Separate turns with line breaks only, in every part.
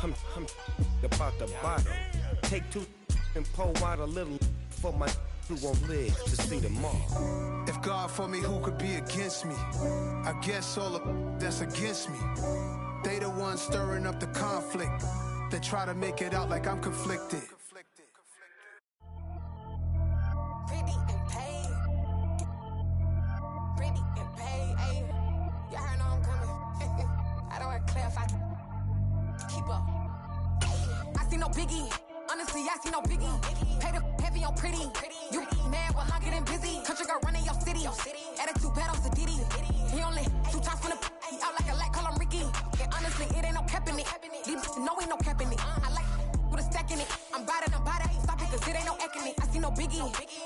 I'm about the bottom. Take two and pour out a little for my who won't live to see tomorrow.
If God for me, who could be against me? I guess all of that's against me. They the ones stirring up the conflict. They try to make it out like I'm conflicted.
Pretty and paid. Pretty and paid, ayy. Y'all heard know I'm coming. I don't want to clarify. Keep up. I see no biggie. Honestly, I see no biggie. Pay the heavy on pretty. You mad while I'm getting busy. Country girl running your city. Attitude bad on Diddy. He only 2 times from the he out like a light, call him Ricky. And honestly, it ain't no cap in it. These know ain't no cap in it. I like with a stack in it. I'm bout it. Stop it, cause it ain't no eck in it. I see no biggie.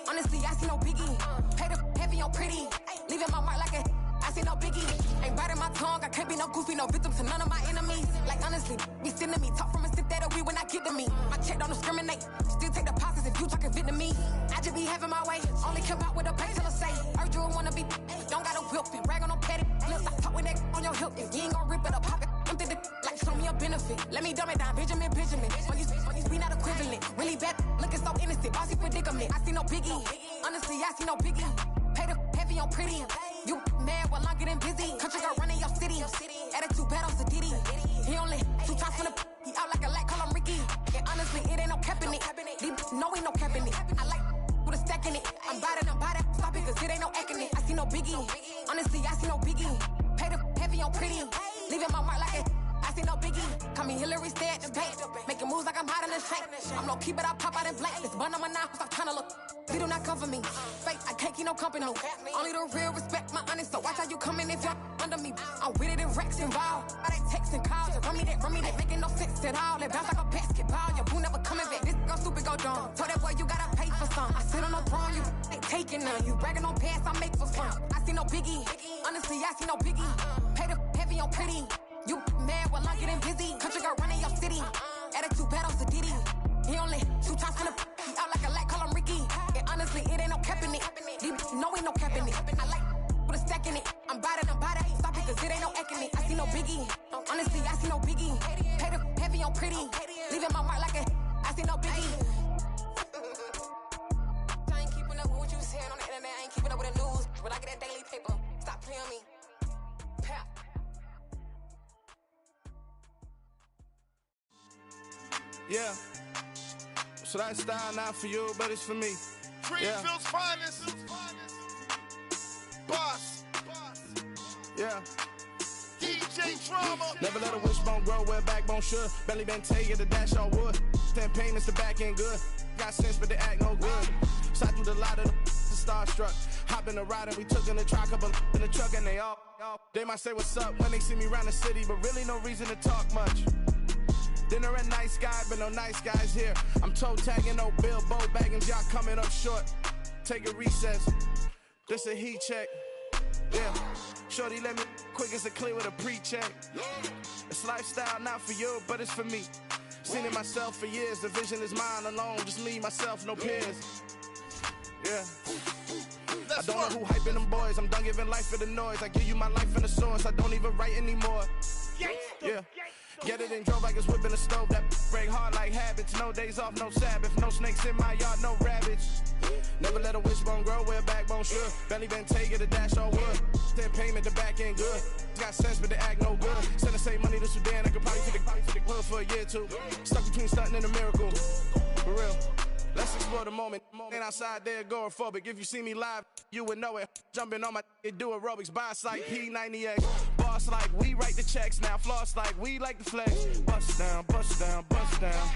Honestly, I see no biggie. Pay the heavy on pretty. Leaving my mark like a I see no biggie. Ain't biting my tongue. I can't be no goofy, no victim to none of my enemies. Like honestly, be sending me talk from a sip that we when I get to me. My check don't discriminate. Still take deposits if you talking Vietnamese. I just be having my way. Only care about what the pay till I say. Urge you wanna be. Don't got no whip and brag on no petty. Let's stop talk with that on your hip. If you ain't gon' rip it up, pop it. Empty the like show me a benefit. Let me dumb it down, Benjamin. On these we not equivalent. Really bad, looking so innocent. Bossy predicament. I see no biggie. Honestly, I see no biggie. Pay the heavy on pretty. You mad while I'm getting busy. Country girl running your city. Attitude bad on Diddy. He only 2 times from the he out like a light, call him Ricky. And honestly, it ain't no cap in it. These know ain't no cap in it. I like with a stack in it. I'm bout it. Stop it, cause it ain't no eck in it. I see no biggie. Honestly, I see no biggie. Pay the heavy on pretty. Leaving my mark like a I see no biggie. Call me Hillary, stay at the bank. Making moves like I'm hot in the shank. I'm low key, but I pop out in blank. This bun on my knife, stop trying to look. They do not cover me. Fake, I can't keep no company. Only the real respect my honest. So watch how you coming if y'all under me. I'm with it in Rex involved. I they texting calls. Run me that. Making no sense at all. They bounce like a basketball. Your boo never coming back. This go stupid, go dumb. Told that boy you gotta pay for some. I sit on no throne, you ain't taking none. You bragging on pants, I make for fun. I see no biggie. Honestly, I see no biggie. Pay the heavy on pretty. You mad while I'm getting busy. Country girl running your city. Attitude bad on Diddy. He only 2 times from the he out like a light, call him Ricky. And honestly, it ain't no cap in it. These know ain't no cap in it. I like with a stack in it. I'm bout it. Stop it, cause it ain't no eck in it. I see no biggie. Honestly, I see no biggie. Pay the heavy on pretty. Leaving my mark like a I see no biggie. I ain't keeping up with what you saying on the internet. I ain't keeping up with the news. But I get that daily paper. Stop playing me. Pap.
Yeah. So that style not for you, but it's for me.
Greenfield's finest. Boss.
Yeah.
DJ Drama.
Never let a wishbone grow where backbone should. Belly been take it, the dash on wood. 10 payments, the back end good. Got sense, but they act no good. Side through the lot of the starstruck. Hop in the ride and we took in the truck, couple in the truck and they all. They might say what's up when they see me round the city, but really no reason to talk much. Dinner at nice guy, but no nice guys here. I'm toe tagging, no Bilbo bagging, y'all coming up short. Take a recess. This a heat check. Yeah. Shorty let me quick as a clear with a pre-check. It's lifestyle not for you, but it's for me. Seen it myself for years. The vision is mine alone. Just me, myself, no peers. Yeah. I don't know who hyping them boys. I'm done giving life for the noise. I give you my life in the source. I don't even write anymore. Yeah. Get it and drove like it's whipping the stove. That break hard like habits. No days off, no Sabbath. No snakes in my yard, no rabbits. Never let a wishbone grow where backbone should. Belly been taking the dash all wood. 10 payment, the back end good. Got sense, but they act no good. Send the same money to Sudan. I could probably take the hood for a year or two. Stuck between stunting and a miracle. For real. Let's explore the moment. Ain't outside there agoraphobic. If you see me live, you would know it. Jumping on my do aerobics. Boss like P90X. Boss like we write the checks now. Floss like we like the flex. Bust down, bust down, bust down.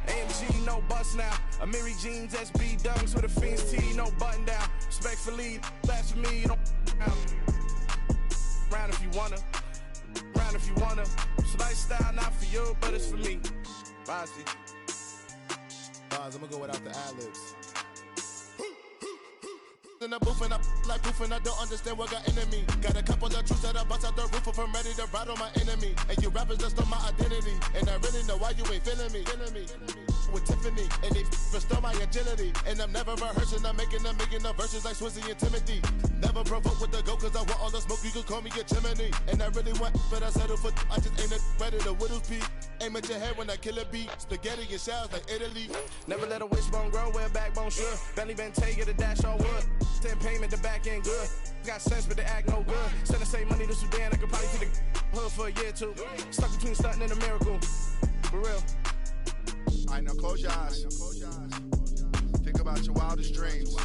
AMG, no bust now. Amiri jeans, SB dunks with a Fiends T, no button down. Respectfully, that's for me, you don't round if you wanna. Round if you wanna. It's lifestyle not for you, but it's for me. Bossy.
Bars, I'm gonna go without the ad-libs. In the booth and I like proof and I don't understand what got into me. Got a couple of truths that I bust out the roof if I'm ready to ride on my enemy. And you rappers just stole my identity. And I really know why you ain't feeling me. With Tiffany, and they restore my agility. And I'm never rehearsing, I'm making them verses like Swizzy and Timothy. Never provoke with the go, cause I want all the smoke, you can call me a chimney. And I really want, but I settle for, I just ain't ready to whittles peak. Aim at your head when I kill a beat. Spaghetti and shells like Italy.
Never let a wishbone grow where a backbone should. Bentley Bentayga, the dash all wood. 10 payment, the back end good. Got sense, but they act no good. Send the same money to Sudan, I could probably see the hood for a year or two. Stuck between stunting and a miracle. For real.
All right, now close your eyes. Think about your wildest dreams.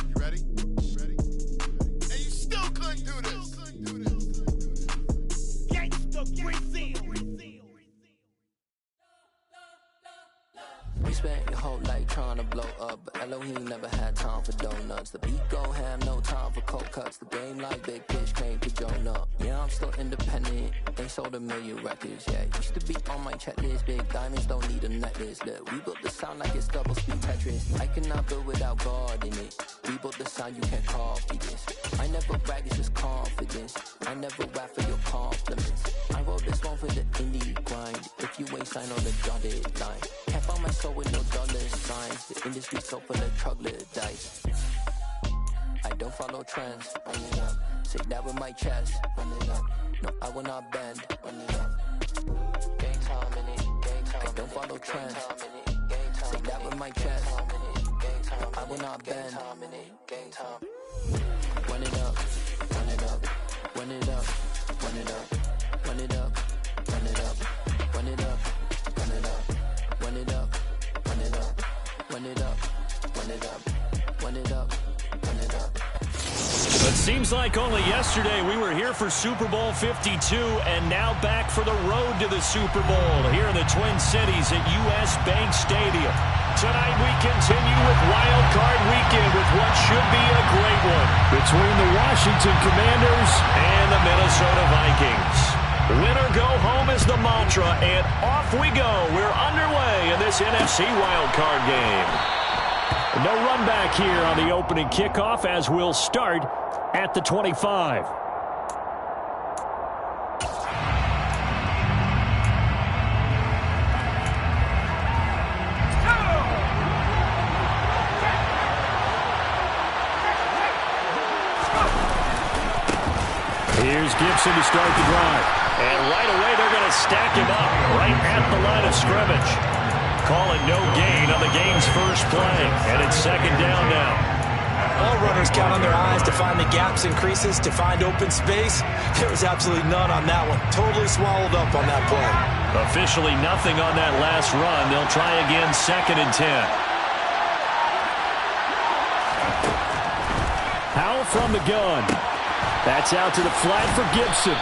You ready? And you still couldn't do this.
We spent your whole life trying to blow up, but Elohim never had time for donuts. The beat go ham, no time for cold cuts. The game like Big Pitch came to Jonah. Yeah, I'm still independent. They sold 1 million records, yeah. Used to be on my checklist. Big diamonds don't need a necklace. Look, we built the sound like it's double speed Tetris. I cannot build without God in it. We built the sound, you can't copy this. I never brag, it's just confidence. I never rap for your compliments. I wrote this one for the indie grind. If you ain't signed on the dotted line, can't find my soul with no dollar signs. The industry so full of troglodytes. I don't follow trends. Run it up. Say that with my chest. Run it up. No, I will not bend. Run it up. Game time in it. Game time. I don't follow trends. Say that with my chest. No, I will not bend. Game time. Run it up. Run it up. Run it up. Run it up. Run it up. Run it up. Run it up. Run it up. Run it up. Run it up. Run it up. Run it up. Run it up. Run it up.
It seems like only yesterday we were here for Super Bowl 52 and now back for the road to the Super Bowl here in the Twin Cities at US Bank Stadium. Tonight we continue with Wild Card Weekend with what should be a great one between the Washington Commanders and the Minnesota Vikings. Winner go home is the mantra, and off we go. We're underway in this NFC Wild Card game. No run back here on the opening kickoff as we'll start at the 25. Here's Gibson to start the drive. And right away they're going to stack him up right at the line of scrimmage. Calling no gain on the game's first play. And it's second down now.
All runners count on their eyes to find the gaps and creases, to find open space. There was absolutely none on that one. Totally swallowed up on that play.
Officially nothing on that last run. They'll try again, 2nd and 10. Howell from the gun. That's out to the flat for Gibson.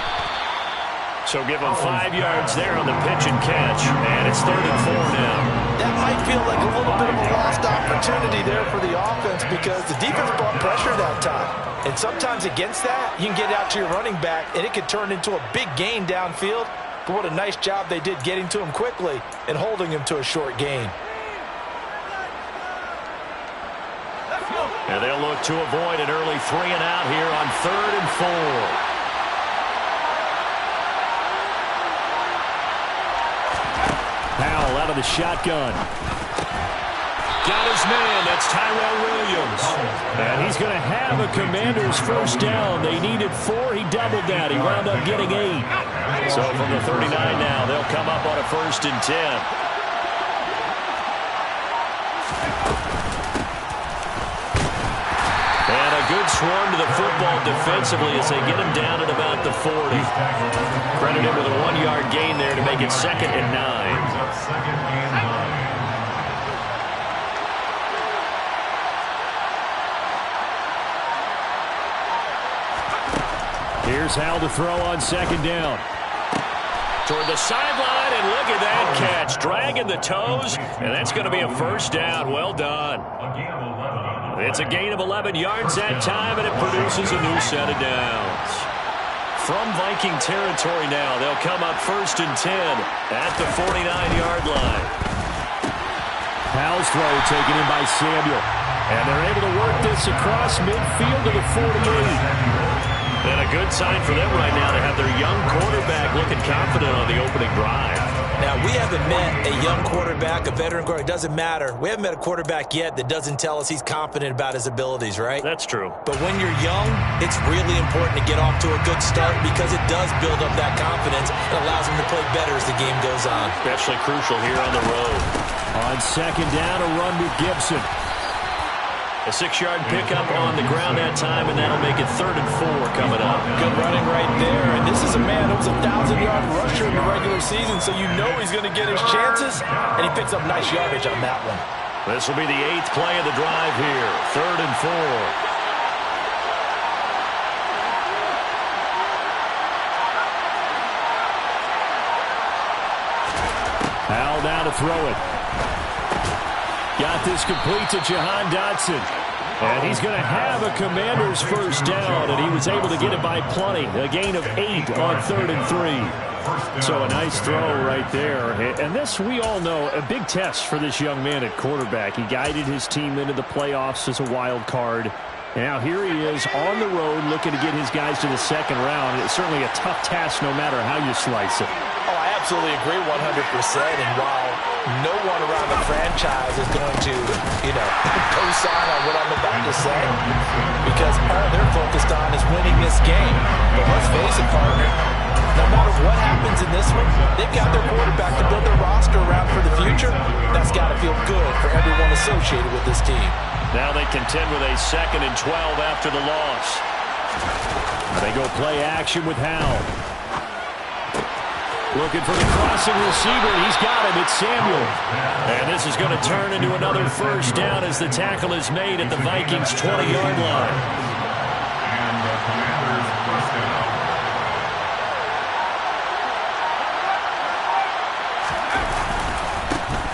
So give him 5 yards there on the pitch and catch. And it's 3rd and 4 now.
That might feel like a little bit of a lost opportunity there for the offense because the defense brought pressure that time. And sometimes against that, you can get out to your running back, and it could turn into a big gain downfield. But what a nice job they did getting to him quickly and holding him to a short gain.
And they'll look to avoid an early 3 and out here on 3rd and 4. Howell out of the shotgun. Got his man. That's Tyrell Williams. And he's going to have a Commanders first down. They needed 4. He doubled that. He wound up getting 8. So from the 39 now, they'll come up on a 1st and 10. Good swarm to the football defensively as they get him down at about the 40. Credit him with a 1-yard gain there to make it 2nd and 9. Here's Howell to throw on 2nd down. Toward the sideline, and look at that catch. Dragging the toes, and that's going to be a 1st down. Well done. It's a gain of 11 yards that time, and it produces a new set of downs. From Viking territory now, they'll come up 1st and 10 at the 49-yard line. Howell's throw taken in by Samuel. And they're able to work this across midfield to the 48. And a good sign for them right now to have their young quarterback looking confident on the opening drive.
Now, we have haven't met a young quarterback, a veteran quarterback, it doesn't matter. We haven't met a quarterback yet that doesn't tell us he's confident about his abilities, right?
That's true.
But when you're young, it's really important to get off to a good start because it does build up that confidence. It allows him to play better as the game goes on.
Especially crucial here on the road.
On second down, a run with Gibson.
A 6-yard pickup on the ground that time, and that'll make it 3rd and 4 coming up.
Good running right there. And this is a man who was a 1,000-yard rusher in the regular season, so you know he's going to get his chances, and he picks up nice yardage on that one.
This will be the 8th play of the drive here. 3rd and 4.
Howell now to throw it. Got this complete to Jahan Dotson. And he's going to have a Commanders first down, and he was able to get it by plenty. A gain of 8 on 3rd and 3. So a nice throw right there. And this, we all know, a big test for this young man at quarterback. He guided his team into the playoffs as a wild card. Now here he is on the road looking to get his guys to the second round. It's certainly a tough task no matter how you slice it.
Oh, I absolutely agree 100%. And while no one around the franchise is going to, co-sign on what I'm about to say, because all they're focused on is winning this game. But let's face it, partner, no matter what happens in this one, they've got their quarterback to build their roster around for the future. That's got to feel good for everyone associated with this team.
Now they contend with a 2nd and 12 after the loss.
They go play action with Howell. Looking for the crossing receiver. He's got him. It's Samuel.
And this is going to turn into another first down as the tackle is made at the Vikings' 20-yard line.
And the Commanders' first down.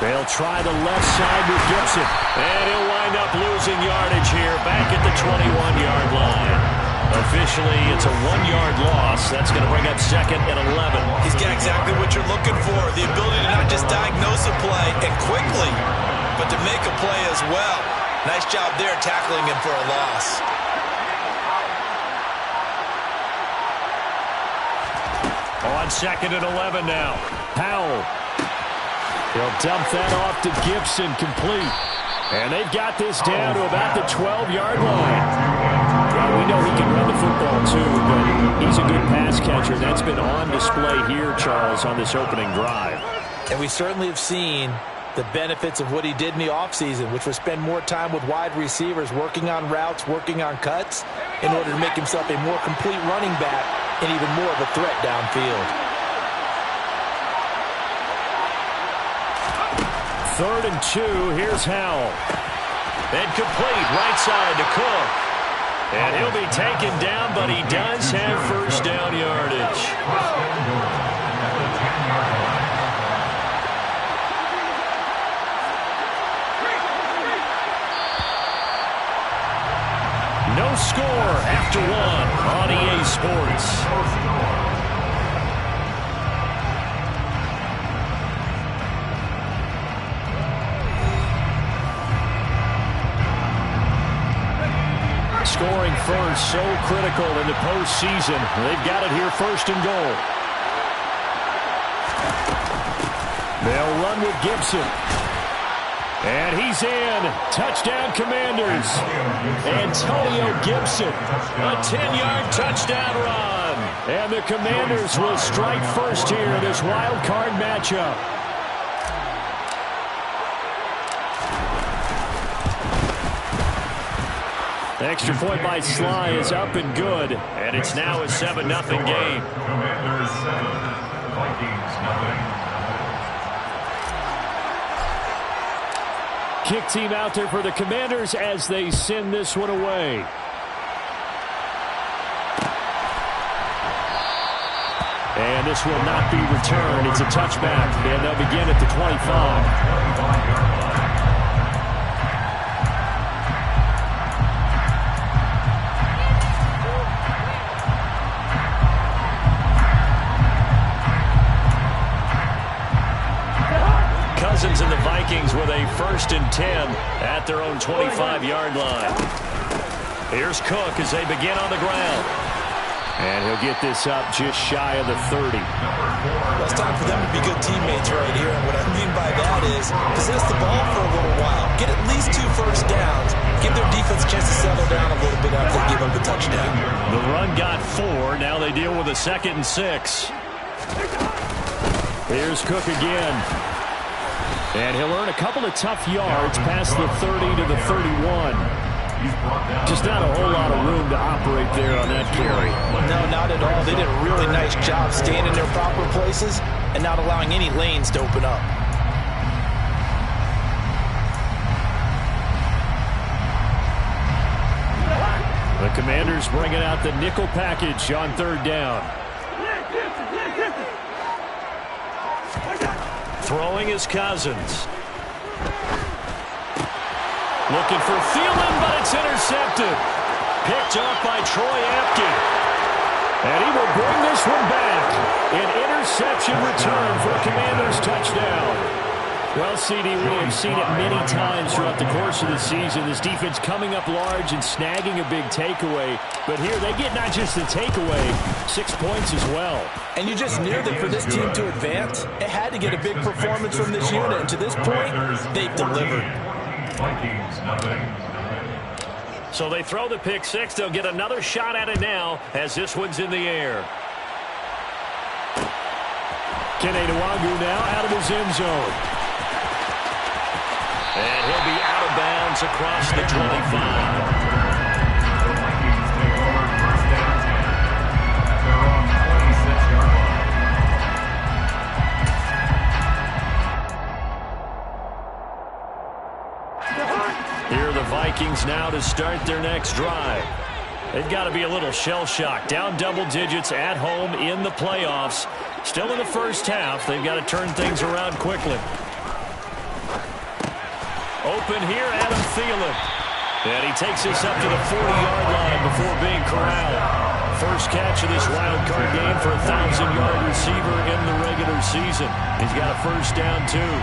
They'll try the left side with Gibson.
And he'll wind up losing yardage here back at the 21-yard line. Officially, it's a 1-yard loss. That's going to bring up 2nd and 11.
He's got exactly what you're looking for, the ability to not just diagnose a play and quickly, but to make a play as well. Nice job there tackling him for a loss.
On 2nd and 11 now.
Howell. He'll dump that off to Gibson, complete. And they've got this down to about the 12-yard line. Well, we know he can run the football, too, but he's a good pass catcher. That's been on display here, Charles, on this opening drive.
And we certainly have seen the benefits of what he did in the offseason, which was spend more time with wide receivers, working on routes, working on cuts, in order to make himself a more complete running back and even more of a threat downfield.
3rd and 2. Here's Howell.
And complete right side to Cook. And he'll be taken down, but he does have first down yardage. No score after 1 on EA Sports.
Scoring first, so critical in the postseason. They've got it here, 1st and goal. They'll run with Gibson. And he's in. Touchdown, Commanders. Antonio Gibson. A 10-yard touchdown run. And the Commanders will strike first here in this wild card matchup. Extra point by Sly is up and good.
And it's now a 7-0 game.
Commanders 7, Vikings 0.
Kick team out there for the Commanders as they send this one away. And this will not be returned. It's a touchback, and they'll begin at the 25.
Cousins and the Vikings with a 1st and 10 at their own 25-yard line. Here's Cook as they begin on the ground.
And he'll get this up just shy of the 30.
Well, it's time for them to be good teammates right here. And what I mean by that is possess the ball for a little while. Get at least 2 first downs. Give their defense a chance to settle down a little bit after they give up a touchdown.
The run got 4. Now they deal with a 2nd and 6. Here's Cook again. And he'll earn a couple of tough yards past the 30 to the 31. Just not a whole lot of room to operate there on that carry.
No, not at all. They did a really nice job staying in their proper places and not allowing any lanes to open up.
The Commanders bringing out the nickel package on 3rd down. Throwing is Cousins. Looking for Thielen, but it's intercepted. Picked up by Troy Apke. And he will bring this one back. An interception return for a Commanders touchdown. Well, CD, we have seen it many times throughout the course of the season. This defense coming up large and snagging a big takeaway. But here they get not just the takeaway, 6 points as well.
And you just knew that for this team to advance, it had to get a big performance from this unit. And to this point, they've delivered.
Vikings, nothing.
So they throw the pick 6. They'll get another shot at it now as this one's in the air. Kene Nwangwu now out of his end zone. And he'll be out of bounds across the 25.
The Vikings take over 1st down 10 at their own 26-yard line.
Here are the Vikings now to start their next drive. They've got to be a little shell-shocked. Down double digits at home in the playoffs. Still in the first half. They've got to turn things around quickly. Open here, Adam Thielen. And he takes us up to the 40-yard line before being corralled. First catch of this wild card game for a 1,000-yard receiver in the regular season. He's got a first down, too.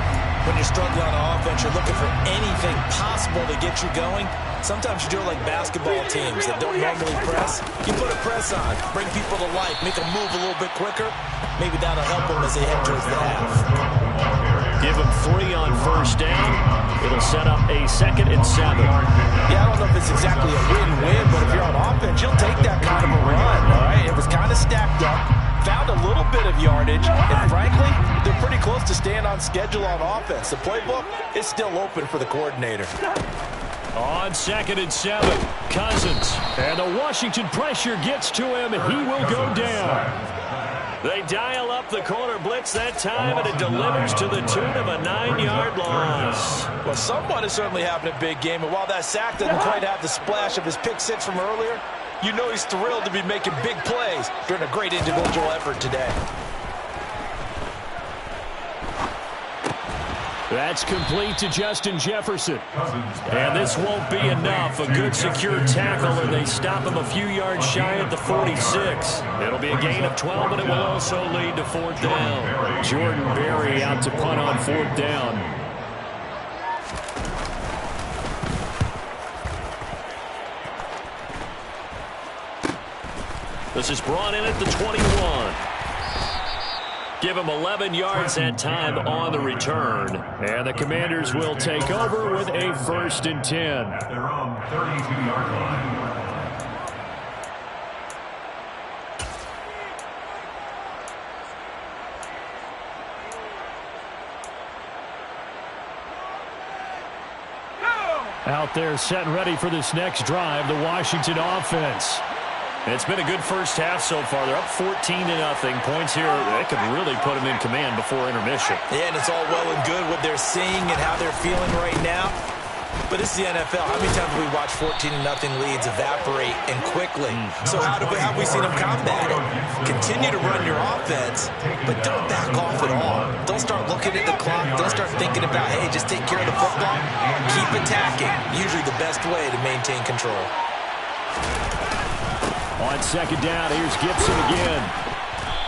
When you're struggling on offense, you're looking for anything possible to get you going. Sometimes you do it like basketball teams that don't normally press. You put a press on, bring people to life, make them move a little bit quicker. Maybe that'll help them as they head towards the half.
Give them 3 on first down. It'll set up a 2nd and 7.
Yeah, I don't know if it's exactly a win-win, but if you're on offense, you'll take that kind of a run, all right? It was kind of stacked up, found a little bit of yardage, and frankly, they're pretty close to staying on schedule on offense. The playbook is still open for the coordinator.
On 2nd and 7, Cousins. And the Washington pressure gets to him, and he will go down. They dial up the corner blitz that time, and it delivers to the tune of a 9-yard loss.
Well, someone is certainly having a big game, and while that sack doesn't quite have the splash of his pick 6 from earlier, you know he's thrilled to be making big plays during a great individual effort today.
That's complete to Justin Jefferson. And this won't be enough. A good secure tackle, and they stop him a few yards shy at the 46. It'll be a gain of 12, but it will also lead to 4th down. Jordan Berry out to punt on 4th down. This is brought in at the 21. Give him 11 yards that time on the return. And the Commanders will take over with a 1st and 10.
At their own 32-yard line.
Out there set and ready for this next drive, the Washington offense. It's been a good first half so far. They're up 14-0. Points here, they could really put them in command before intermission.
Yeah, and it's all well and good what they're seeing and how they're feeling right now. But this is the NFL. How many times have we watched 14-0 leads evaporate and quickly? So how have we seen them combat it? Continue to run your offense, but don't back off at all. Don't start looking at the clock. Don't start thinking about, hey, just take care of the football. Keep attacking. Usually the best way to maintain control.
On 2nd down, here's Gibson again.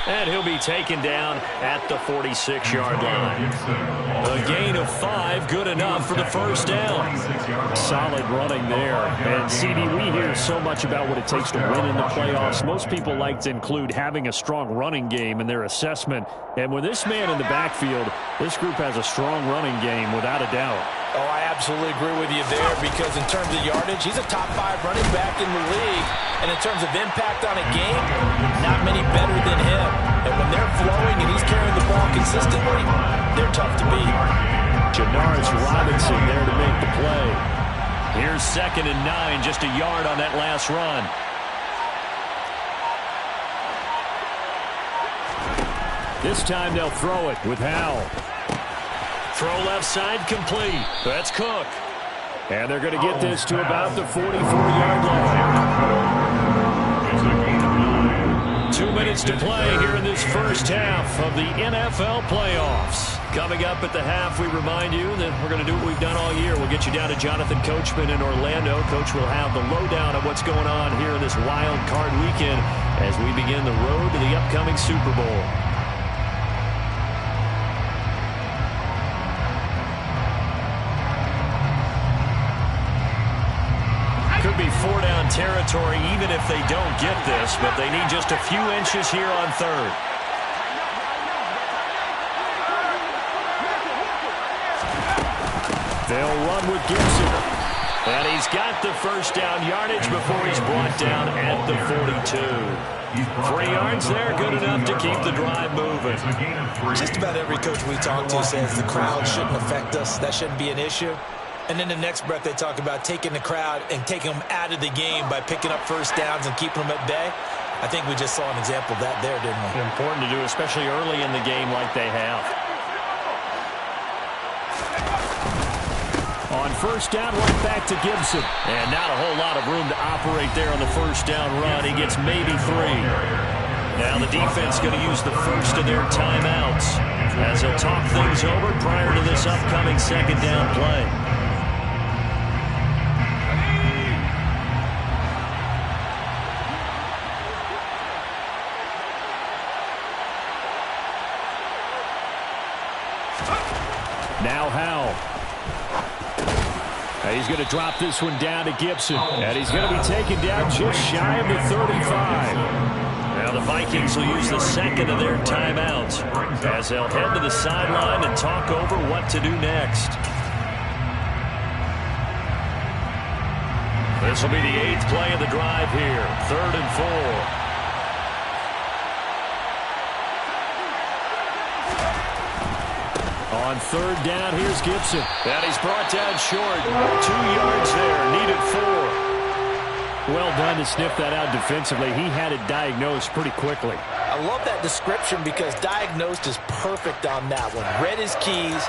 And he'll be taken down at the 46-yard line. A gain of 5, good enough for the first down.
Solid running there. And, CD, we hear so much about what it takes to win in the playoffs. Most people like to include having a strong running game in their assessment. And with this man in the backfield, this group has a strong running game without a doubt.
Oh, I absolutely agree with you there because in terms of yardage, he's a top 5 running back in the league. And in terms of impact on a game, not many better than him. And when they're flowing and he's carrying the ball consistently, they're tough to beat.
Janaris Robinson there to make the play.
Here's 2nd and 9, just a yard on that last run.
This time they'll throw it with Howell.
Throw left side complete. That's Cook.
And they're going to get this to about the 44-yard line.
2 minutes to play here in this first half of the NFL playoffs. Coming up at the half, we remind you that we're going to do what we've done all year. We'll get you down to Jonathan Coachman in Orlando. Coach will have the lowdown of what's going on here in this wild card weekend as we begin the road to the upcoming Super Bowl. Could be 4-down territory even if they don't get this, but they need just a few inches here on 3rd.
They'll run with Gibson.
And he's got the first down yardage before he's brought down at the 42. 3 yards there, good enough to keep the drive moving.
Just about every coach we talk to says the crowd shouldn't affect us. That shouldn't be an issue. And then the next breath they talk about taking the crowd and taking them out of the game by picking up first downs and keeping them at bay. I think we just saw an example of that there, didn't we?
Important to do, especially early in the game like they have.
On first down, right back to Gibson.
And not a whole lot of room to operate there on the first down run. He gets maybe 3. Now the defense going to use the first of their timeouts as they'll talk things over prior to this upcoming 2nd down play.
Now Howell. He's going to drop this one down to Gibson. And he's going to be taken down just shy of the 35.
Now the Vikings will use the 2nd of their timeouts as they'll head to the sideline and talk over what to do next. This will be the 8th play of the drive here. 3rd and 4.
On 3rd down, here's Gibson.
And he's brought down short. 2 yards there, needed 4.
Well done to sniff that out defensively. He had it diagnosed pretty quickly.
I love that description because diagnosed is perfect on that one. Read his keys,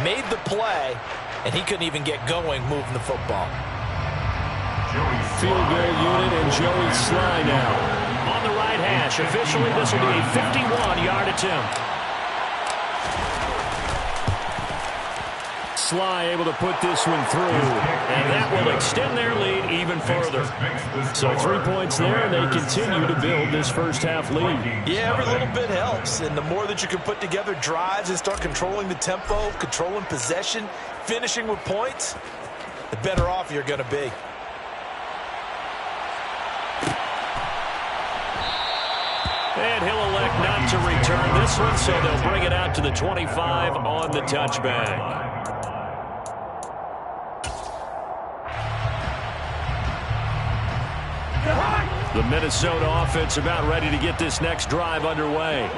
made the play, and he couldn't even get going moving the football.
Field goal unit and Joey Sly now.
On the right hash, officially this will be a 51-yard attempt.
Sly able to put this one through.
And that will extend their lead even further.
So 3 points there, and they continue to build this first half lead.
Yeah, every little bit helps. And the more that you can put together drives and start controlling the tempo, controlling possession, finishing with points, the better off you're going to be.
And he'll elect not to return this one, so they'll bring it out to the 25 on the touchback. The Minnesota offense about ready to get this next drive underway.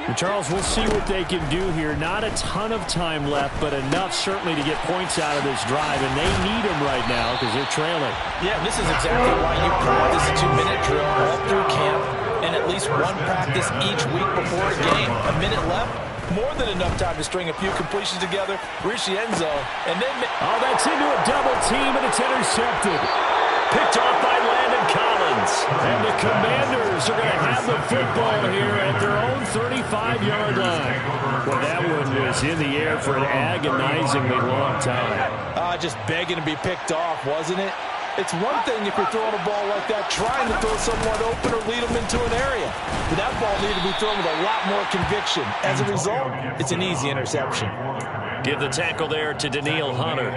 And Charles, we'll see what they can do here. Not a ton of time left, but enough certainly to get points out of this drive, and they need them right now because they're trailing.
Yeah, this is exactly why you practice a 2-minute drill all through camp and at least one practice each week before a game. A minute left, more than enough time to string a few completions together, reach the end zone, and then...
Oh, that's into a double team, and it's intercepted.
Picked off by Landon Collins.
And the Commanders are going to have the football here at their own 35-yard line. Well, that one was in the air for an agonizingly long time.
Just begging to be picked off, wasn't it? It's one thing if you're throwing a ball like that, trying to throw someone open or lead them into an area. But that ball needed to be thrown with a lot more conviction. As a result, it's an easy interception.
Give the tackle there to Danielle Hunter.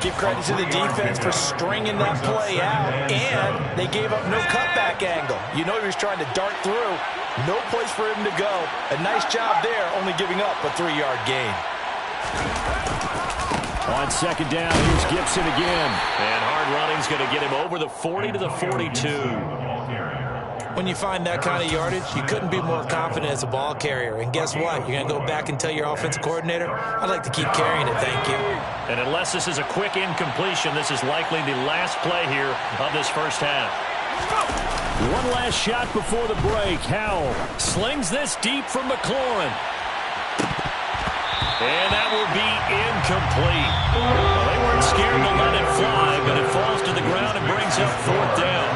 Give credit to the defense for stringing that play out, and they gave up no cutback angle. You know he was trying to dart through. No place for him to go. A nice job there, only giving up a 3-yard gain.
On second down, here's Gibson again. And hard running's going to get him over the 40 to the 42.
When you find that kind of yardage, you couldn't be more confident as a ball carrier. And guess what? You're going to go back and tell your offensive coordinator, I'd like to keep carrying it, thank you.
And unless this is a quick incompletion, this is likely the last play here of this first half. One last shot before the break. Howell slings this deep from McLaurin. And that will be incomplete. Well, they weren't scared to let it fly, but it falls to the ground and brings up fourth down.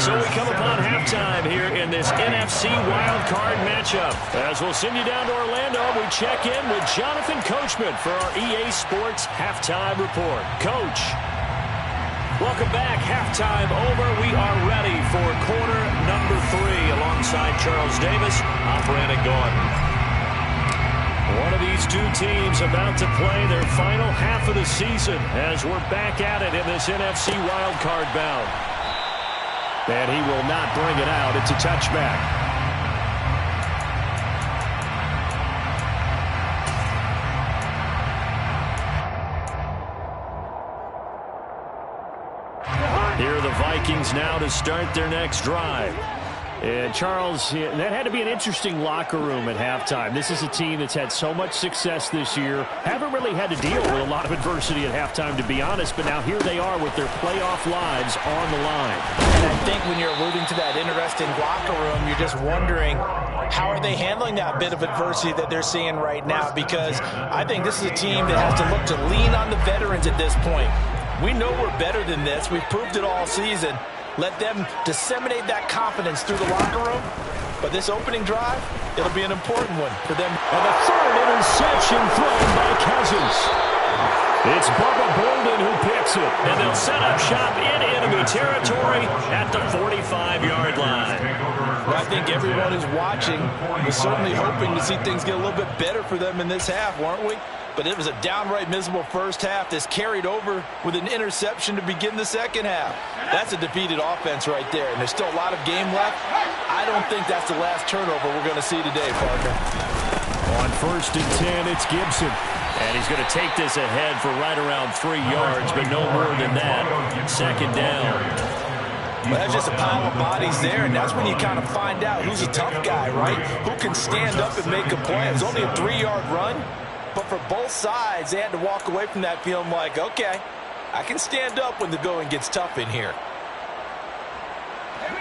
So we come upon halftime here in this NFC wildcard matchup. As we'll send you down to Orlando, we check in with Jonathan Coachman for our EA Sports Halftime Report. Coach, welcome back. Halftime over. We are ready for quarter number 3 alongside Charles Davis. I'm Brandon Gaudin. One of these two teams about to play their final half of the season as we're back at it in this NFC wildcard bout. And he will not bring it out. It's a touchback. Here are the Vikings now to start their next drive. And Charles, that had to be an interesting locker room at halftime. This is a team that's had so much success this year. Haven't really had to deal with a lot of adversity at halftime, to be honest. But now here they are with their playoff lives on the line.
And I think when you're alluding to that interesting locker room, you're just wondering, how are they handling that bit of adversity that they're seeing right now? Because I think this is a team that has to look to lean on the veterans at this point. We know we're better than this. We've proved it all season. Let them disseminate that confidence through the locker room. But this opening drive, it'll be an important one for them.
And the third interception thrown by Cousins. It's Bubba Bolden who picks it. And they'll set up shop in enemy territory at the 45-yard line.
Well, I think everyone who's watching was certainly hoping to see things get a little bit better for them in this half, weren't we? But it was a downright miserable first half that's carried over with an interception to begin the second half. That's a defeated offense right there, and there's still a lot of game left. I don't think that's the last turnover we're going to see today, Parker.
On 1st and 10, it's Gibson. And he's going to take this ahead for right around 3 yards, but no more than that. Second down.
But that's just a pile of bodies there, and that's when you kind of find out who's a tough guy, right? Who can stand up and make a play. It was only a 3-yard run. But for both sides, they had to walk away from that feeling like, okay, I can stand up when the going gets tough in here.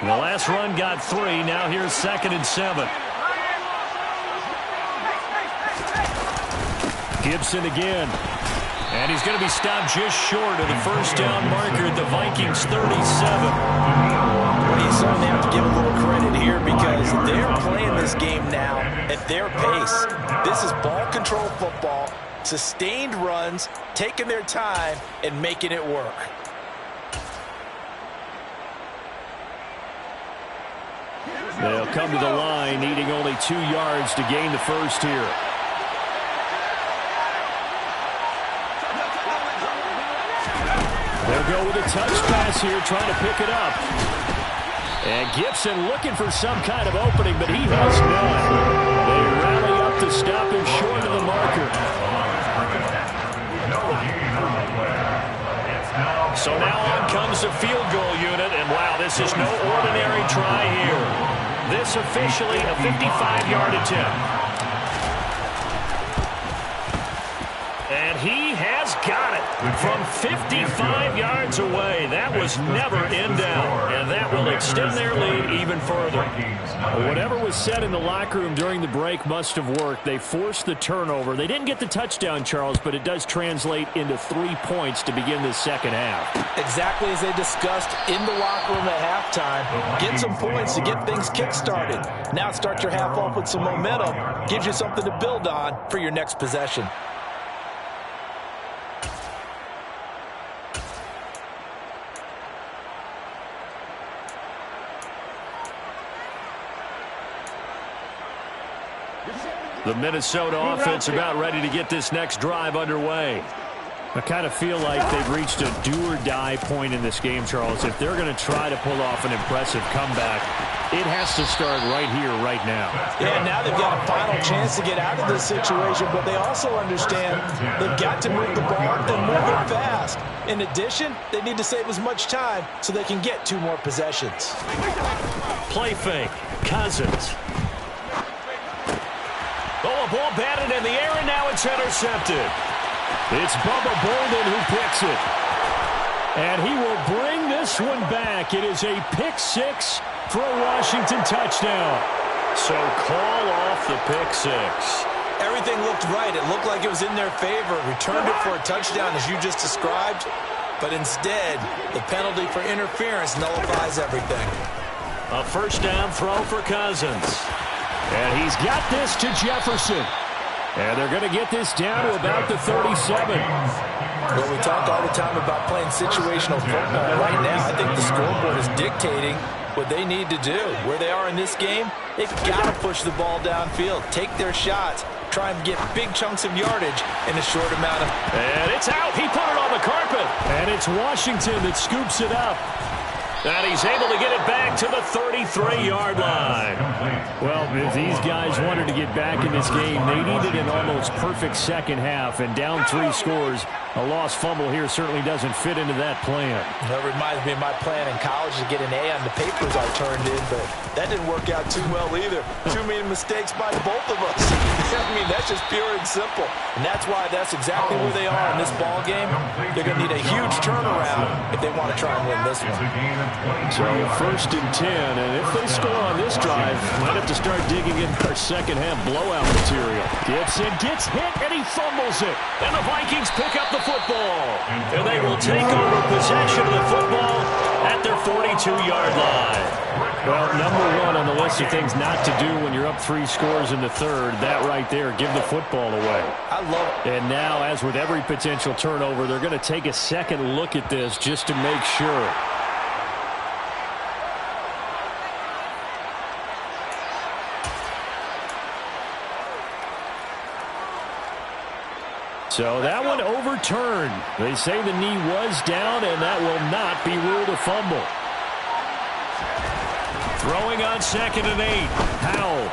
The last run got 3. Now here's 2nd and 7. Gibson again. And he's going to be stopped just short of the first down marker at the Vikings 37.
Well, you saw they have to give a little credit here because they're playing this game now at their pace. This is ball control football, sustained runs, taking their time, and making it work.
They'll come to the line, needing only 2 yards to gain the first here. They'll go with a touch pass here, trying to pick it up. And Gibson looking for some kind of opening, but he has none. They rally up to stop him short of the marker. So now on comes the field goal unit, and wow, this is no ordinary try here. This officially a 55-yard attempt. And he has got it from 55 yards away. That was never in doubt, and that will extend their lead even further. Whatever was said in the locker room during the break must have worked. They forced the turnover. They didn't get the touchdown, Charles, but it does translate into 3 points to begin this second half.
Exactly as they discussed in the locker room at halftime. Get some points to get things kick-started. Now start your half off with some momentum. Gives you something to build on for your next possession.
The Minnesota offense about ready to get this next drive underway.
I kind of feel like they've reached a do-or-die point in this game, Charles. If they're going to try to pull off an impressive comeback, it has to start right here, right now.
Yeah, now they've got a final chance to get out of this situation, but they also understand they've got to move the ball and move it fast. In addition, they need to save as much time so they can get 2 more possessions.
Play fake. Cousins. Oh, a ball batted in the air, and now it's intercepted. It's Bubba Bolden who picks it. And he will bring this one back. It is a pick 6 for a Washington touchdown. So call off the pick 6.
Everything looked right. It looked like it was in their favor. Returned it for a touchdown, as you just described. But instead, the penalty for interference nullifies everything.
A first down throw for Cousins.
And he's got this to Jefferson. And they're going to get this down to about the 37.
Well, we talk all the time about playing situational football. Right now, I think the scoreboard is dictating what they need to do. Where they are in this game, they've got to push the ball downfield, take their shots, try and get big chunks of yardage in a short amount of...
And it's out. He put it on the carpet.
And it's Washington that scoops it up.
And he's able to get it back to the 33-yard line.
Well, if these guys wanted to get back in this game, they needed an almost perfect second half. And down 3 scores, a lost fumble here certainly doesn't fit into that plan.
That reminds me of my plan in college to get an A on the papers I turned in, but that didn't work out too well either. Too many mistakes by both of us. I mean, that's just pure and simple. And that's why that's exactly where they are in this ball game. They're going to need a huge turnaround if they want to try and win this one.
So first and 10, and if they score on this drive, might have to start digging in our second half blowout material. Gibson gets hit, and he fumbles it.
And the Vikings pick up the football. And they will take over possession of the football at their 42-yard line.
Well, number 1 on the list of things not to do when you're up 3 scores in the third, that right there, give the football away.
I love it.
And now, as with every potential turnover, they're going to take a second look at this just to make sure. So that one overturned. They say the knee was down, and that will not be ruled a fumble.
Throwing on 2nd and 8.
Howell.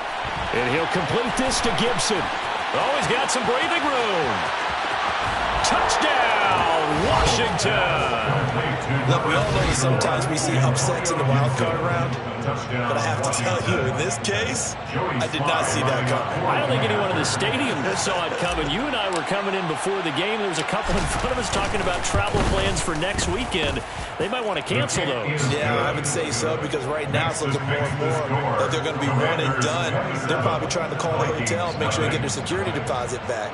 And he'll complete this to Gibson.
Oh, he's got some breathing room. Touchdown, Washington.
Look, we all know that sometimes we see upsets in the wild card round, but I have to tell you, in this case, I did not see that coming.
I don't think anyone in the stadium saw it coming. You and I were coming in before the game. There was a couple in front of us talking about travel plans for next weekend. They might want to cancel those.
Yeah, I would say so, because right now it's looking more and more that they're going to be one and done. They're probably trying to call the hotel and make sure they get their security deposit back.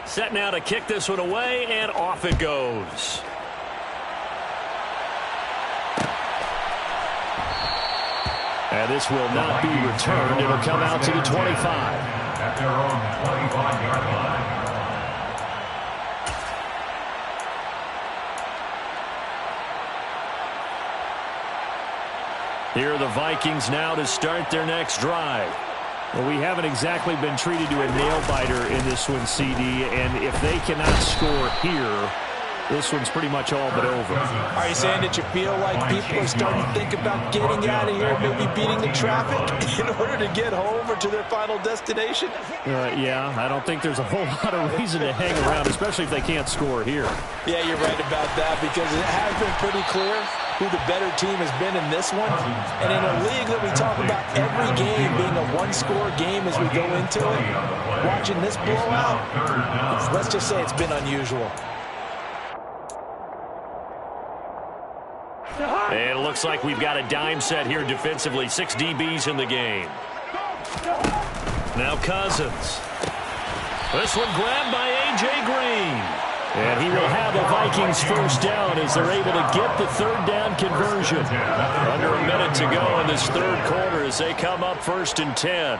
Set now to kick this one away, and off it goes.
And this will not be returned. It'll come out to the 25.
At their own 25-yard line.
Here are the Vikings now to start their next drive.
Well, we haven't exactly been treated to a nail-biter in this one, CD, and if they cannot score here, this one's pretty much all but over.
Are you saying that you feel like people are starting to think about getting out of here, maybe beating the traffic in order to get home or to their final destination?
Yeah, I don't think there's a whole lot of reason to hang around, especially if they can't score here.
Yeah, you're right about that, because it has been pretty clear who the better team has been in this one. And in a league that we talk about every game being a one-score game as we go into it, watching this blowout, let's just say it's been unusual.
And it looks like we've got a dime set here defensively. 6 DBs in the game. Now Cousins. This one grabbed by A.J. Green.
And he will have a Vikings first down as they're able to get the third down conversion.
Under a minute to go in this third quarter as they come up 1st and 10.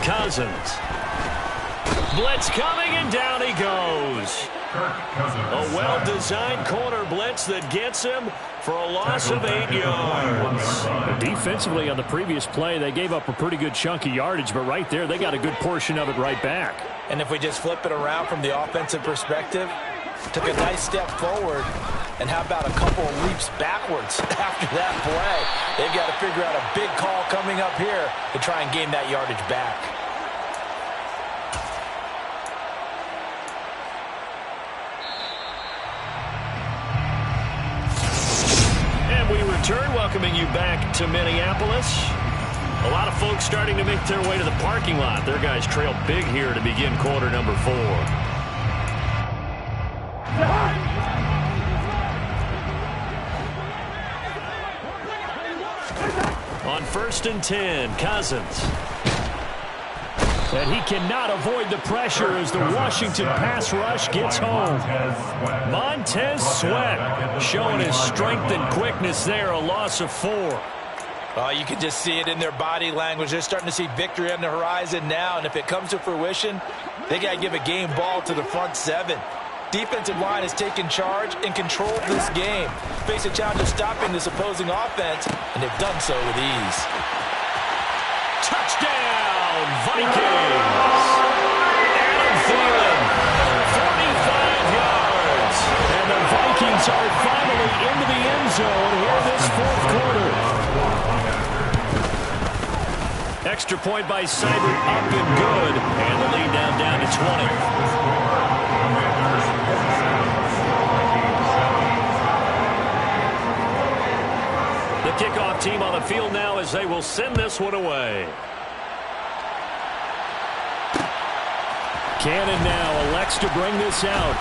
Cousins. Blitz coming, and down he goes. A well-designed corner blitz that gets him for a loss of 8 yards.
offensively on the previous play. They gave up a pretty good chunk of yardage, but right there, they got a good portion of it right back.
And if we just flip it around from the offensive perspective, took a nice step forward, and how about a couple of leaps backwards after that play? They've got to figure out a big call coming up here to try and gain that yardage back.
And we return, welcoming you back to Minneapolis. A lot of folks starting to make their way to the parking lot. Their guys trail big here to begin quarter number 4. On 1st and 10, Cousins. And he cannot avoid the pressure as the Washington pass rush gets home. Montez Sweat showing his strength and quickness there, a loss of 4.
You can just see it in their body language. They're starting to see victory on the horizon now, and if it comes to fruition, they got to give a game ball to the front 7. Defensive line has taken charge and controlled this game. Face a challenge of stopping this opposing offense, and they've done so with ease.
Touchdown, Vikings! Adam Thielen, 45 yards. And the Vikings are finally into the end zone here this 4th quarter. Extra point by Seibert, up and good. And the lead down to 20. The kickoff team on the field now as they will send this one away. Cannon now elects to bring this out.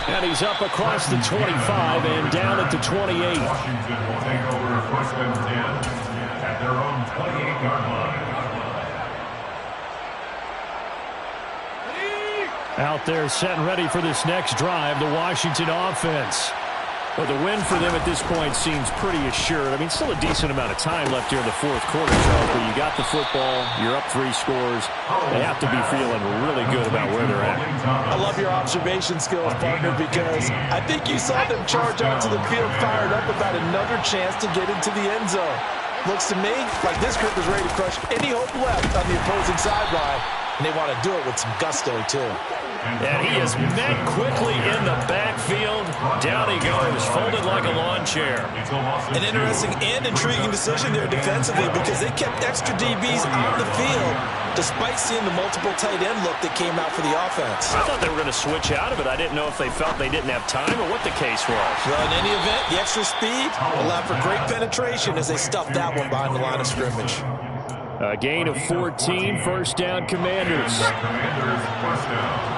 And he's up across the 25 and down at the 28.
Washington will take over 1st and 10 at their own 28-yard line.
Out there set and ready for this next drive, the Washington offense. Well, the win for them at this point seems pretty assured. I mean, still a decent amount of time left here in the 4th quarter, Charles, but you got the football, you're up 3 scores. They have to be feeling really good about where they're at.
I love your observation skills, partner, because I think you saw them charge onto the field fired up about another chance to get into the end zone. Looks to me like this group is ready to crush any hope left on the opposing sideline, and they want to do it with some gusto, too.
And he is met quickly in the backfield. Down he goes, folded like a lawn chair.
An interesting and intriguing decision there defensively because they kept extra DBs on the field despite seeing the multiple tight end look that came out for the offense.
I thought they were going to switch out of it. I didn't know if they felt they didn't have time or what the case was.
Well, in any event, the extra speed allowed for great penetration as they stuffed that one behind the line of scrimmage.
A gain of 14, 1st down, Commanders.
First down.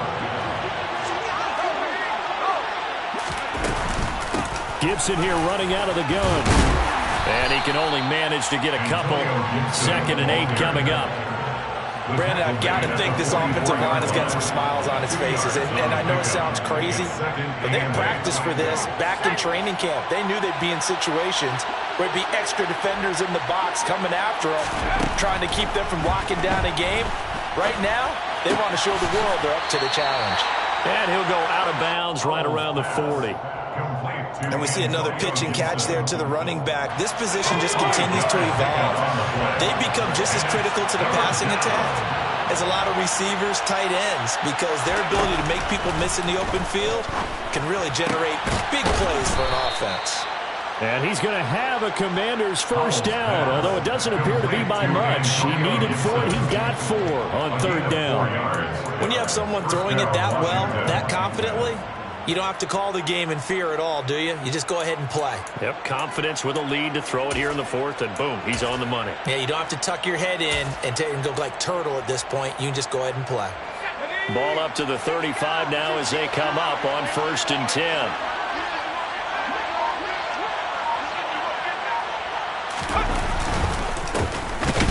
Gibson here running out of the gun. And he can only manage to get a couple. 2nd and 8 coming up.
Brandon, I've got to think this offensive line has got some smiles on its faces. And I know it sounds crazy, but they practiced for this back in training camp. They knew they'd be in situations where it'd be extra defenders in the box coming after them, trying to keep them from locking down a game. Right now, they want to show the world they're up to the challenge.
And he'll go out of bounds right around the 40.
And we see another pitch and catch there to the running back. This position just continues to evolve. They become just as critical to the passing attack as a lot of receivers, tight ends, because their ability to make people miss in the open field can really generate big plays for an offense.
And he's going to have a Commander's 1st down, although it doesn't appear to be by much. He needed 4, and he got 4 on 3rd down.
When you have someone throwing it that well, that confidently, you don't have to call the game in fear at all, do you? You just go ahead and play.
Yep, confidence with a lead to throw it here in the 4th, and boom, he's on the money.
Yeah, you don't have to tuck your head in and go like turtle at this point. You can just go ahead and play.
Ball up to the 35 now as they come up on 1st and 10.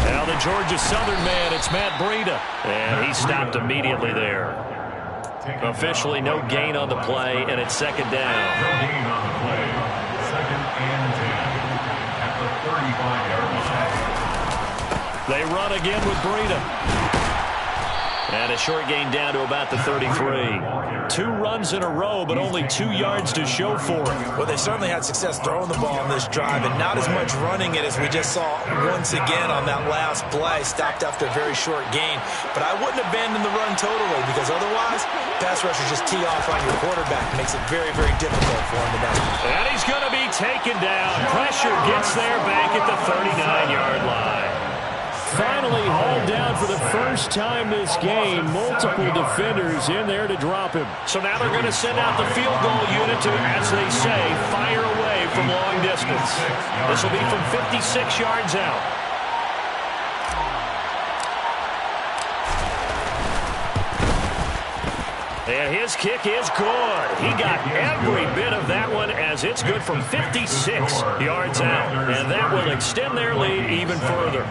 Now the Georgia Southern man, it's Matt Breida. And he stopped immediately there. Officially no gain on the play, and it's 2nd down.
No gain on the play. 2nd and 10 at the 35-yard line.
They run again with Breida. And a short gain down to about the 33.
2 runs in a row, but only 2 yards to show for it.
Well, they certainly had success throwing the ball on this drive, and not as much running it as we just saw once again on that last play. Stopped after a very short gain. But I wouldn't abandon the run totally, because otherwise, pass rushers just tee off on your quarterback. It makes it very, very difficult for him to make.
And he's going to be taken down. Pressure gets there back at the 39-yard line. Finally hauled down for the first time this game. Multiple defenders in there to drop him. So now they're going to send out the field goal unit to, as they say, fire away from long distance. This will be from 56 yards out. And his kick is good. He got every bit of that one, as it's good from 56 yards out. And that will extend their lead even further.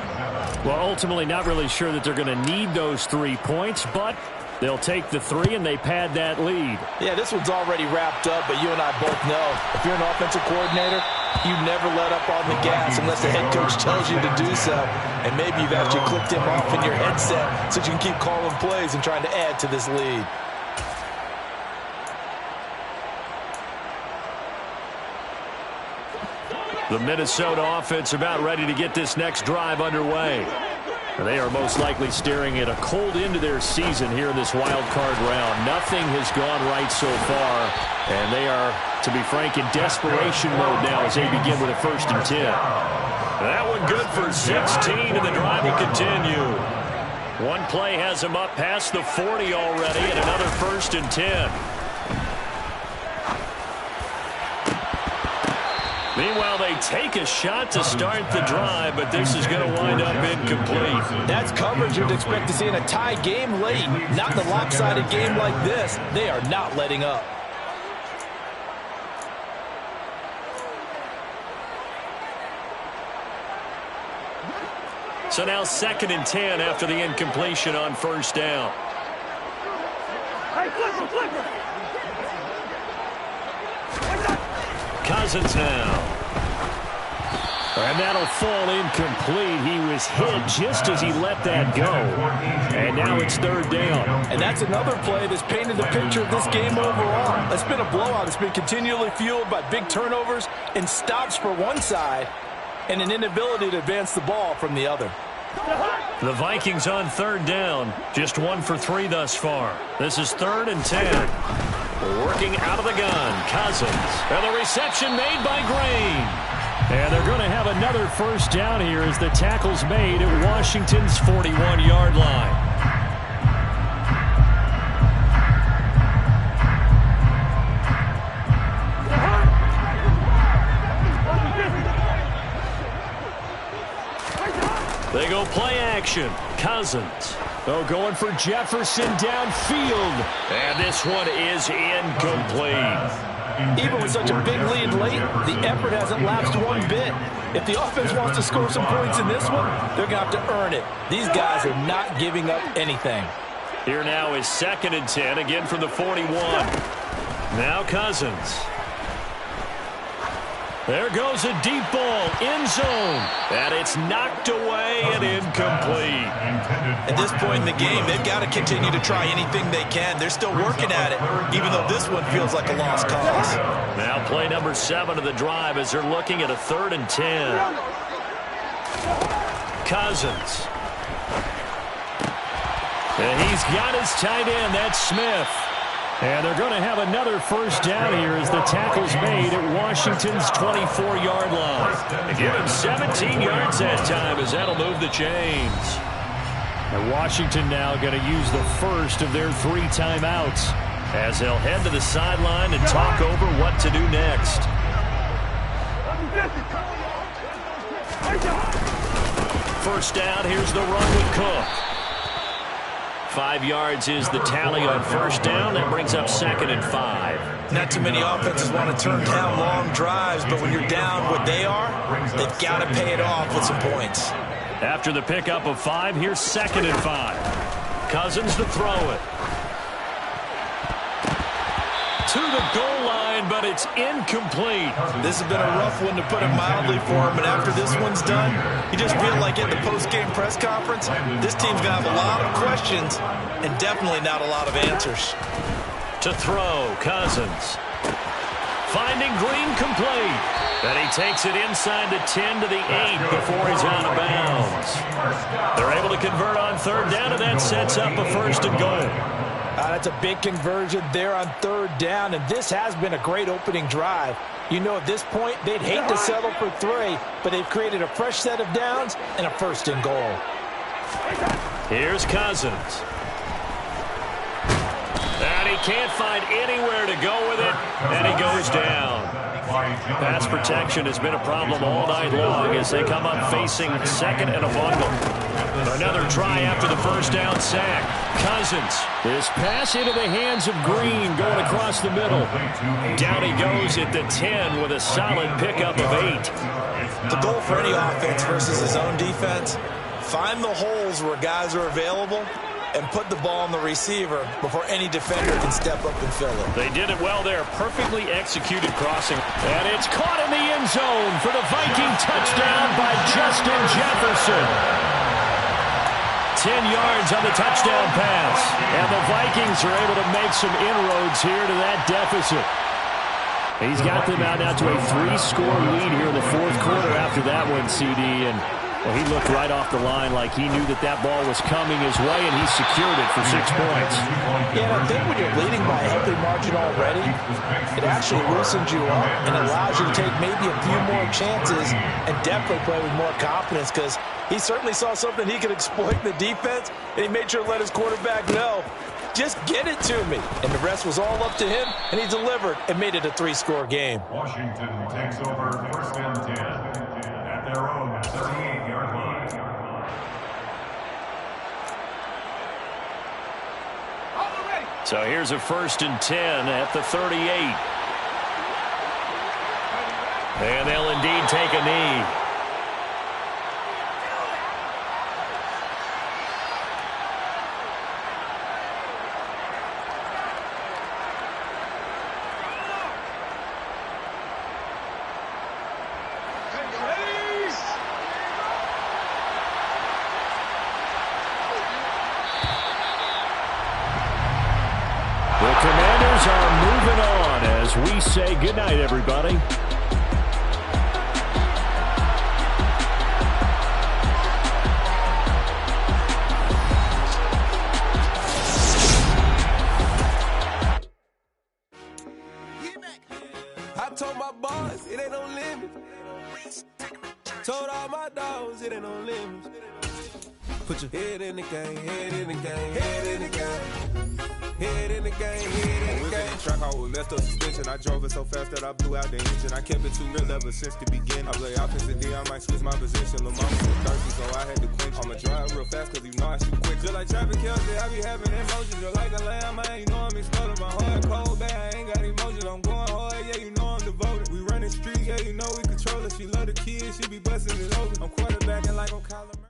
Well, ultimately not really sure that they're going to need those 3 points, but they'll take the 3 and they pad that lead.
Yeah, this one's already wrapped up, but you and I both know if you're an offensive coordinator, you never let up on the gas unless the head coach tells you to do so. And maybe you've actually clicked him off in your headset so you can keep calling plays and trying to add to this lead.
The Minnesota offense about ready to get this next drive underway. They are most likely staring at a cold end to their season here in this wild card round. Nothing has gone right so far, and they are, to be frank, in desperation mode now as they begin with a 1st and 10. That one good for 16, and the drive will continue. One play has them up past the 40 already, and another 1st and 10. Meanwhile, they take a shot to start the drive, but this is going to wind up incomplete.
That's coverage you'd expect to see in a tie game late. Not in a lopsided game like this. They are not letting up.
So now 2nd and 10 after the incompletion on 1st down. Cousins now. And that'll fall incomplete. He was hit just as he let that go. And now it's 3rd down.
And that's another play that's painted the picture of this game overall. It's been a blowout. It's been continually fueled by big turnovers and stops for one side and an inability to advance the ball from the other.
The Vikings on 3rd down. Just 1 for 3 thus far. This is 3rd and 10. Working out of the gun, Cousins. And the reception made by Green. And they're going to have another 1st down here as the tackle's made at Washington's 41-yard line. They go play action. Cousins. Oh, going for Jefferson downfield. And this one is incomplete.
Even with such a big lead late, the effort hasn't lapsed one bit. If the offense wants to score some points in this one, they're going to have to earn it. These guys are not giving up anything.
Here now is 2nd and 10, again from the 41. Now Cousins. There goes a deep ball, end zone, and it's knocked away and incomplete.
At this point in the game, they've got to continue to try anything they can. They're still working at it, even though this one feels like a lost cause.
Now play number 7 of the drive as they're looking at a 3rd and 10. Cousins. And he's got his tight end, that's Smith. And they're going to have another 1st down here as the tackle's made at Washington's 24-yard line. Give him 17 yards that time as that'll move the chains. And Washington now going to use the first of their 3 timeouts as they'll head to the sideline and talk over what to do next. 1st down, here's the run with Cook. 5 yards is the tally on 1st down. That brings up 2nd and 5.
Not too many offenses want to turn down long drives, but when you're down what they are, they've got to pay it off with some points.
After the pickup of 5, here's 2nd and 5. Cousins to throw it. To the goal line, but it's incomplete.
This has been a rough one, to put it mildly, for him. And after this one's done, you just feel like at the post-game press conference, this team's going to have a lot of questions and definitely not a lot of answers.
To throw, Cousins. Finding Green complete. And he takes it inside the 10 to the 8 before he's out of bounds. They're able to convert on third down, and that sets up a first and goal.
That's a big conversion there on third down, and this has been a great opening drive. You know, at this point, they'd hate to settle for 3, but they've created a fresh set of downs and a first and goal.
Here's Cousins. And he can't find anywhere to go with it, and he goes down. Pass protection has been a problem all night long as they come up facing second and a bungle. Another try after the first down sack. Cousins. This pass into the hands of Green going across the middle. Down he goes at the 10 with a solid pickup of 8.
The goal for any offense versus his own defense, find the holes where guys are available and put the ball on the receiver before any defender can step up and fill it.
They did it well there. Perfectly executed crossing. And it's caught in the end zone for the Viking touchdown by Justin Jefferson. 10 yards on the touchdown pass. And the Vikings are able to make some inroads here to that deficit. He's got them out now to a 3-score lead here in the fourth quarter after that one, CD. And well, he looked right off the line like he knew that that ball was coming his way, and he secured it for 6 points.
Yeah, and I think when you're leading by a healthy margin already, it actually loosens you up and allows you to take maybe a few more chances and definitely play with more confidence, because he certainly saw something he could exploit in the defense, and he made sure to let his quarterback know, just get it to me. And the rest was all up to him, and he delivered and made it a 3-score game.
Washington takes over first and 10 at their own 38-yard line.
So here's a first and 10 at the 38. And they'll indeed take a knee. We say goodnight, everybody.
I told my boss, it ain't no limit. Told all my dogs, it ain't no limit. Put your head in the game, head in the game, head in the game. Head in the game, head in the game. Track, I was messed up suspension. I drove it so fast that I blew out the engine. I kept it too real ever since the beginning. I play offensive D, I might switch my position. Lil' mama was thirsty, so I had to quench. I'ma drive real fast, cause you know I shoot quick. Just like Travis Kelce, I be having emotions. Just like a lamb, man, you know I'm exploding. My heart cold, bad, I ain't got emotions. I'm going hard, yeah, you know I'm devoted. We running streets, yeah, you know we control it. She love the kids, she be busting it over. I'm quarterbacking like I'm Kyler Murray.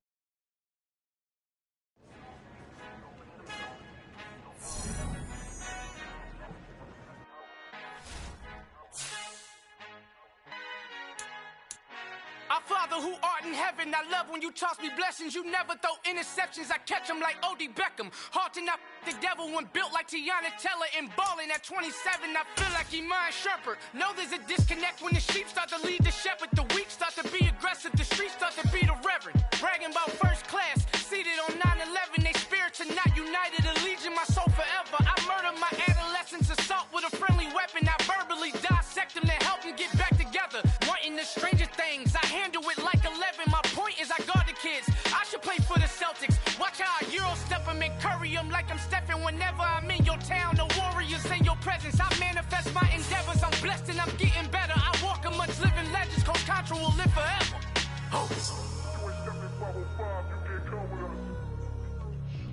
Our Father who art in heaven, I love when you toss me blessings. You never throw interceptions, I catch them like O.D. Beckham. Hard to not the devil when built like Tiana Teller. And balling at 27, I feel like Iman Shumpert. Know there's a disconnect when the sheep start to lead the shepherd. The weak start to be aggressive, the streets start to be the reverend. Bragging about first class, seated on 9/11. They spirits are not united, a legion, my soul forever. I murder my adolescence, assault with a friendly weapon. I verbally dissect them to help them get back together. Wanting the stranger things, I handle it like 11. My point is I guard the kids. I should play for the Celtics. Watch how I Euro step them and curry them like I'm Stephen. Whenever I'm in your town, the Warriors in your presence. I manifest my endeavors. I'm blessed and I'm getting better. I walk amongst living legends. Coach Contra will live forever. Oh.